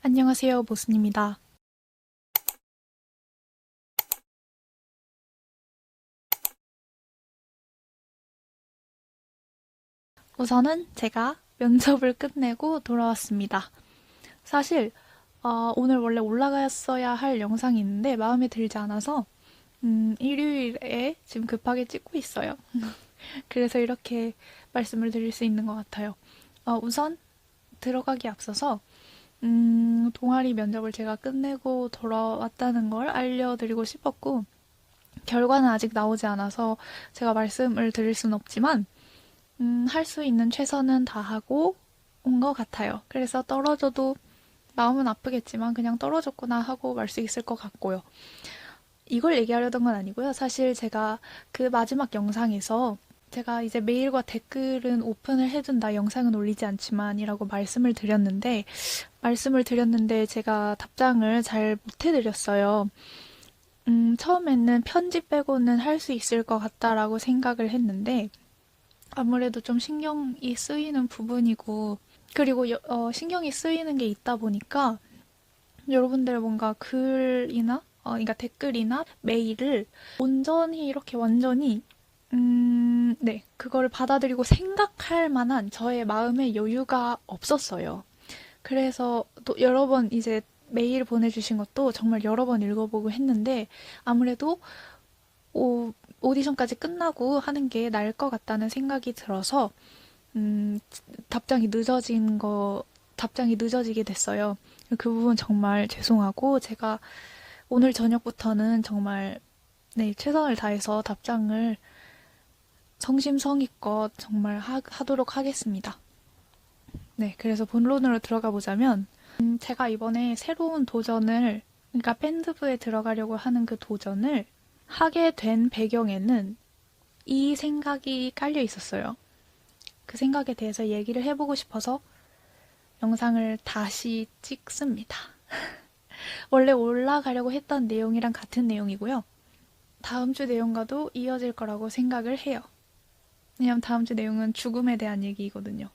안녕하세요, 모순입니다. 우선은 제가 면접을 끝내고 돌아왔습니다. 사실 오늘 원래 올라갔어야 할 영상이 있는데 마음에 들지 않아서 일요일에 지금 급하게 찍고 있어요. 그래서 이렇게 말씀을 드릴 수 있는 것 같아요. 우선 들어가기 앞서서 동아리 면접을 제가 끝내고 돌아왔다는 걸 알려드리고 싶었고, 결과는 아직 나오지 않아서 제가 말씀을 드릴 수는 없지만 할 수 있는 최선은 다하고 온 것 같아요. 그래서 떨어져도 마음은 아프겠지만 그냥 떨어졌구나 하고 말 수 있을 것 같고요. 이걸 얘기하려던 건 아니고요. 사실 제가 그 마지막 영상에서 제가 이제 메일과 댓글은 오픈을 해둔다, 영상은 올리지 않지만 이라고 말씀을 드렸는데 제가 답장을 잘 못 해드렸어요. 처음에는 편집 빼고는 할 수 있을 것 같다라고 생각을 했는데 아무래도 좀 신경이 쓰이는 부분이고, 그리고 신경이 쓰이는 게 있다 보니까 여러분들 뭔가 글이나 그러니까 댓글이나 메일을 온전히 이렇게 완전히 네, 그거를 받아들이고 생각할 만한 저의 마음의 여유가 없었어요. 그래서 또 여러 번 이제 메일 보내주신 것도 정말 여러 번 읽어보고 했는데 아무래도 오디션까지 끝나고 하는 게 나을 것 같다는 생각이 들어서 음, 답장이 늦어지게 됐어요. 그 부분 정말 죄송하고 제가 오늘 저녁부터는 정말 네, 최선을 다해서 답장을 성심성의껏 정말 하도록 하겠습니다. 네, 그래서 본론으로 들어가 보자면 제가 이번에 새로운 도전을, 그러니까 밴드부에 들어가려고 하는 그 도전을 하게 된 배경에는 이 생각이 깔려 있었어요. 그 생각에 대해서 얘기를 해보고 싶어서 영상을 다시 찍습니다. 원래 올라가려고 했던 내용이랑 같은 내용이고요. 다음 주 내용과도 이어질 거라고 생각을 해요. 왜냐면 다음 주 내용은 죽음에 대한 얘기거든요.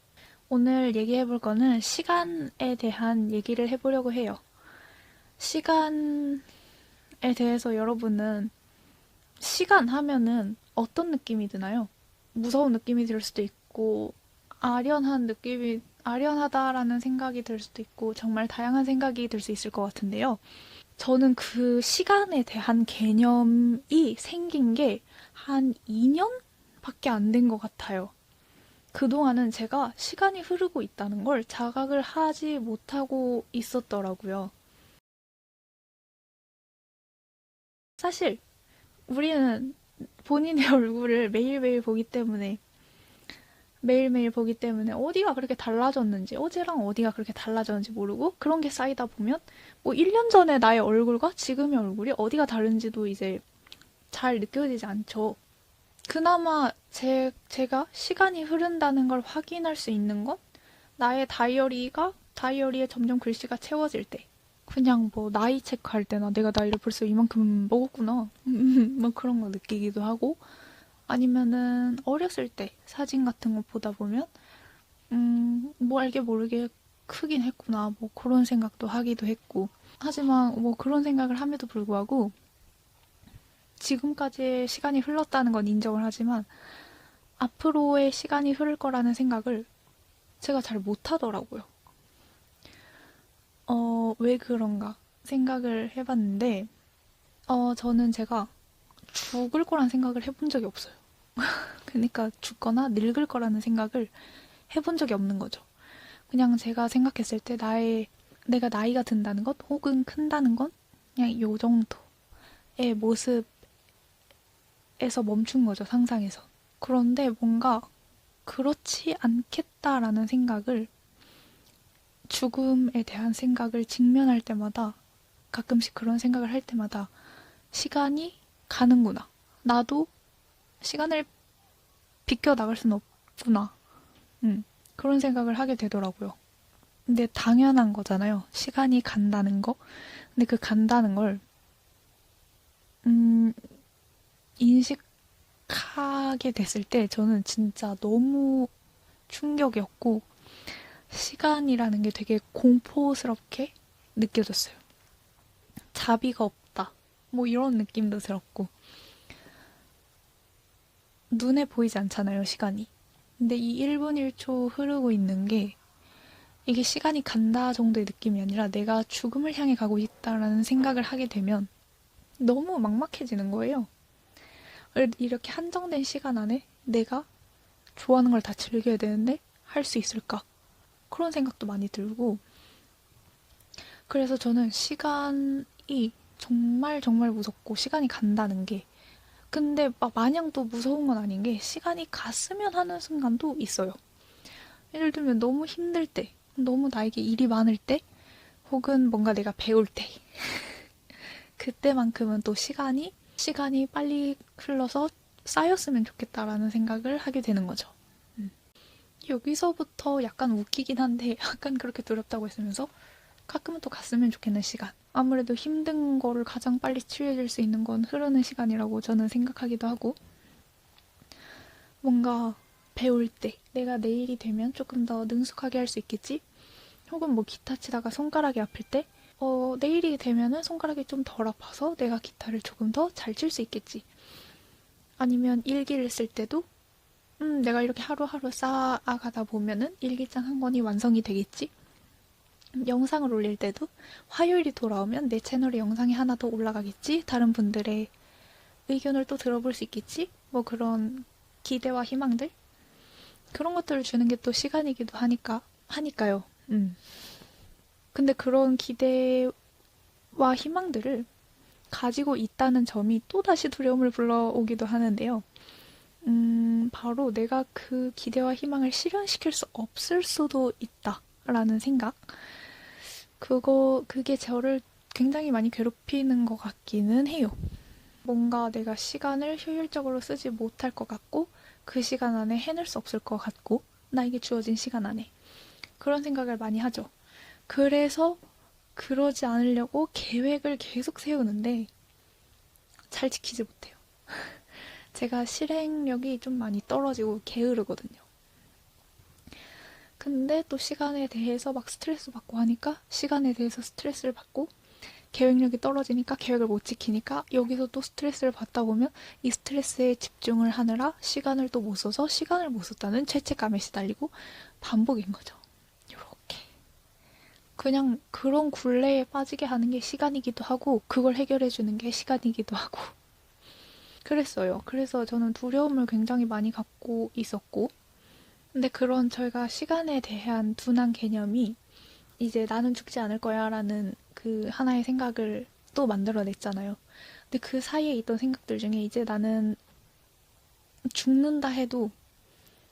오늘 얘기해 볼 거는 시간에 대한 얘기를 해보려고 해요. 시간에 대해서 여러분은 시간 하면은 어떤 느낌이 드나요? 무서운 느낌이 들 수도 있고, 아련하다라는 생각이 들 수도 있고, 정말 다양한 생각이 들 수 있을 것 같은데요. 저는 그 시간에 대한 개념이 생긴 게 한 2년밖에 안 된 것 같아요. 그동안은 제가 시간이 흐르고 있다는 걸 자각을 하지 못하고 있었더라고요. 사실 우리는 본인의 얼굴을 매일매일 보기 때문에 어디가 그렇게 달라졌는지, 어제랑 어디가 그렇게 달라졌는지 모르고 그런 게 쌓이다 보면 뭐 1년 전에 나의 얼굴과 지금의 얼굴이 어디가 다른지도 이제 잘 느껴지지 않죠. 그나마 제가 시간이 흐른다는 걸 확인할 수 있는 건 나의 다이어리에 점점 글씨가 채워질 때. 그냥 뭐 나이 체크할 때나 내가 나이를 벌써 이만큼 먹었구나. 뭐 그런 거 느끼기도 하고, 아니면은 어렸을 때 사진 같은 거 보다 보면 뭐 알게 모르게 크긴 했구나. 뭐 그런 생각도 하기도 했고. 하지만 뭐 그런 생각을 함에도 불구하고 지금까지의 시간이 흘렀다는 건 인정을 하지만 앞으로의 시간이 흐를 거라는 생각을 제가 잘 못하더라고요. 왜 그런가 생각을 해봤는데, 저는 제가 죽을 거란 생각을 해본 적이 없어요. 그러니까 죽거나 늙을 거라는 생각을 해본 적이 없는 거죠. 그냥 제가 생각했을 때 내가 나이가 든다는 것 혹은 큰다는 건 그냥 요 정도의 모습에서 멈춘 거죠, 상상에서. 그런데 뭔가 그렇지 않겠다라는 생각을, 죽음에 대한 생각을 직면할 때마다, 가끔씩 그런 생각을 할 때마다 시간이 가는구나. 나도 시간을 비껴 나갈 순 없구나. 그런 생각을 하게 되더라고요. 근데 당연한 거잖아요. 시간이 간다는 거. 근데 그 간다는 걸, 음, 인식하게 됐을 때 저는 진짜 너무 충격이었고, 시간이라는 게 되게 공포스럽게 느껴졌어요. 자비가 없다. 뭐 이런 느낌도 들었고. 눈에 보이지 않잖아요, 시간이. 근데 이 1분 1초 흐르고 있는 게 이게 시간이 간다 정도의 느낌이 아니라 내가 죽음을 향해 가고 있다라는 생각을 하게 되면 너무 막막해지는 거예요. 이렇게 한정된 시간 안에 내가 좋아하는 걸 다 즐겨야 되는데 할 수 있을까? 그런 생각도 많이 들고 그래서 저는 시간이 정말 정말 무섭고 시간이 간다는 게 근데 막 마냥 또 무서운 건 아닌 게 시간이 갔으면 하는 순간도 있어요. 예를 들면 너무 힘들 때, 너무 나에게 일이 많을 때, 혹은 뭔가 내가 배울 때 그때만큼은 또 시간이 빨리 흘러서 쌓였으면 좋겠다라는 생각을 하게 되는 거죠. 여기서부터 약간 웃기긴 한데 약간 그렇게 두렵다고 했으면서 가끔은 또 갔으면 좋겠는 시간. 아무래도 힘든 거를 가장 빨리 치유해줄 수 있는 건 흐르는 시간이라고 저는 생각하기도 하고 뭔가 배울 때 내가 내일이 되면 조금 더 능숙하게 할 수 있겠지? 혹은 뭐 기타 치다가 손가락이 아플 때 내일이 되면은 손가락이 좀 덜 아파서 내가 기타를 조금 더 잘 칠 수 있겠지. 아니면 일기를 쓸 때도 내가 이렇게 하루하루 쌓아가다 보면은 일기장 한 권이 완성이 되겠지. 영상을 올릴 때도 화요일이 돌아오면 내 채널에 영상이 하나 더 올라가겠지. 다른 분들의 의견을 또 들어볼 수 있겠지. 뭐 그런 기대와 희망들 그런 것들을 주는 게 또 시간이기도 하니까요. 근데 그런 기대와 희망들을 가지고 있다는 점이 또다시 두려움을 불러오기도 하는데요. 바로 내가 그 기대와 희망을 실현시킬 수 없을 수도 있다라는 생각. 그게 저를 굉장히 많이 괴롭히는 것 같기는 해요. 뭔가 내가 시간을 효율적으로 쓰지 못할 것 같고, 그 시간 안에 해낼 수 없을 것 같고, 나에게 주어진 시간 안에. 그런 생각을 많이 하죠. 그래서 그러지 않으려고 계획을 계속 세우는데, 잘 지키지 못해요. 제가 실행력이 좀 많이 떨어지고 게으르거든요. 근데 또 시간에 대해서 막 스트레스 받고 하니까 시간에 대해서 스트레스를 받고 계획력이 떨어지니까 계획을 못 지키니까 여기서 또 스트레스를 받다 보면 이 스트레스에 집중을 하느라 시간을 또 못 써서 시간을 못 썼다는 죄책감에 시달리고 반복인 거죠. 이렇게. 그냥 그런 굴레에 빠지게 하는 게 시간이기도 하고 그걸 해결해 주는 게 시간이기도 하고 그랬어요. 그래서 저는 두려움을 굉장히 많이 갖고 있었고 근데 그런 저희가 시간에 대한 둔한 개념이 이제 나는 죽지 않을 거야 라는 그 하나의 생각을 또 만들어냈잖아요. 근데 그 사이에 있던 생각들 중에 이제 나는 죽는다 해도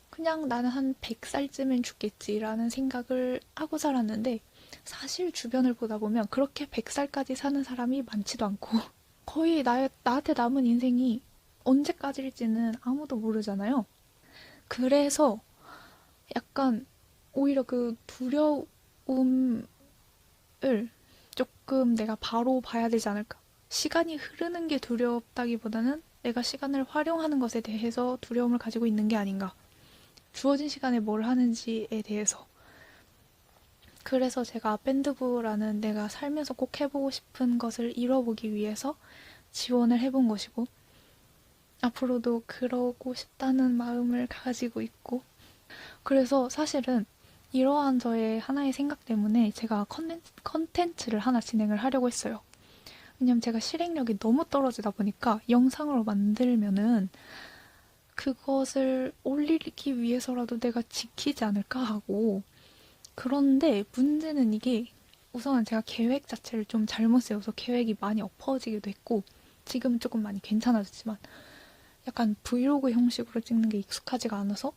그냥 나는 한 100살쯤엔 죽겠지라는 생각을 하고 살았는데 사실 주변을 보다 보면 그렇게 100살까지 사는 사람이 많지도 않고 거의 나한테 남은 인생이 언제까지일지는 아무도 모르잖아요. 그래서 약간 오히려 그 두려움을 조금 내가 바로 봐야 되지 않을까. 시간이 흐르는 게 두렵다기보다는 내가 시간을 활용하는 것에 대해서 두려움을 가지고 있는 게 아닌가. 주어진 시간에 뭘 하는지에 대해서. 그래서 제가 밴드부라는 내가 살면서 꼭 해보고 싶은 것을 이뤄보기 위해서 지원을 해본 것이고, 앞으로도 그러고 싶다는 마음을 가지고 있고, 그래서 사실은 이러한 저의 하나의 생각 때문에 제가 컨텐츠를 하나 진행을 하려고 했어요. 왜냐면 제가 실행력이 너무 떨어지다 보니까 영상으로 만들면은 그것을 올리기 위해서라도 내가 지키지 않을까 하고 그런데 문제는 이게 우선은 제가 계획 자체를 좀 잘못 세워서 계획이 많이 엎어지기도 했고 지금은 조금 많이 괜찮아졌지만 약간 브이로그 형식으로 찍는 게 익숙하지가 않아서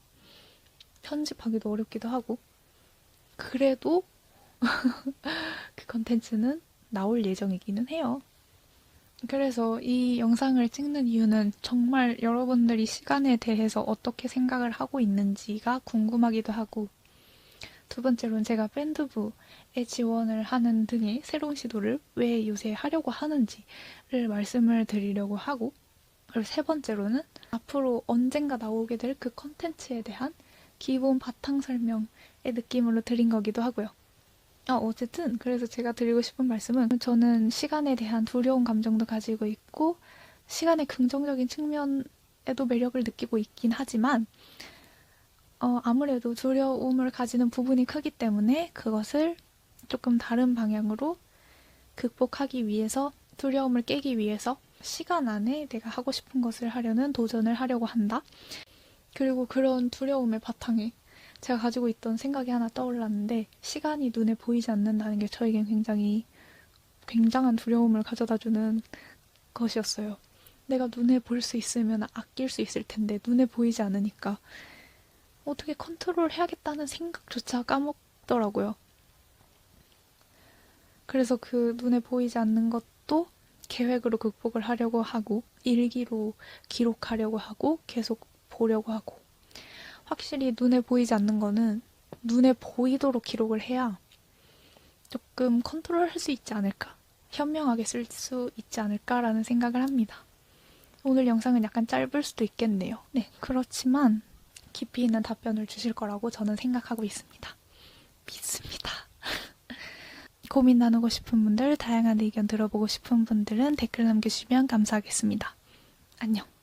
편집하기도 어렵기도 하고 그래도 그 컨텐츠는 나올 예정이기는 해요. 그래서 이 영상을 찍는 이유는 정말 여러분들이 시간에 대해서 어떻게 생각을 하고 있는지가 궁금하기도 하고 두 번째로는 제가 밴드부에 지원을 하는 등의 새로운 시도를 왜 요새 하려고 하는지를 말씀을 드리려고 하고 그리고 세 번째로는 앞으로 언젠가 나오게 될 그 컨텐츠에 대한 기본 바탕 설명의 느낌으로 드린 거기도 하고요. 어쨌든 그래서 제가 드리고 싶은 말씀은 저는 시간에 대한 두려운 감정도 가지고 있고 시간의 긍정적인 측면에도 매력을 느끼고 있긴 하지만 아무래도 두려움을 가지는 부분이 크기 때문에 그것을 조금 다른 방향으로 극복하기 위해서 두려움을 깨기 위해서 시간 안에 내가 하고 싶은 것을 하려는 도전을 하려고 한다. 그리고 그런 두려움의 바탕에 제가 가지고 있던 생각이 하나 떠올랐는데 시간이 눈에 보이지 않는다는 게 저에겐 굉장히 굉장한 두려움을 가져다주는 것이었어요. 내가 눈에 볼 수 있으면 아낄 수 있을 텐데 눈에 보이지 않으니까 어떻게 컨트롤 해야겠다는 생각조차 까먹더라고요. 그래서 그 눈에 보이지 않는 것도 계획으로 극복을 하려고 하고 일기로 기록하려고 하고 계속 보려고 하고 확실히 눈에 보이지 않는 거는 눈에 보이도록 기록을 해야 조금 컨트롤 할 수 있지 않을까 현명하게 쓸 수 있지 않을까라는 생각을 합니다. 오늘 영상은 약간 짧을 수도 있겠네요. 네, 그렇지만 깊이 있는 답변을 주실 거라고 저는 생각하고 있습니다. 믿습니다. 고민 나누고 싶은 분들, 다양한 의견 들어보고 싶은 분들은 댓글 남겨주시면 감사하겠습니다. 안녕.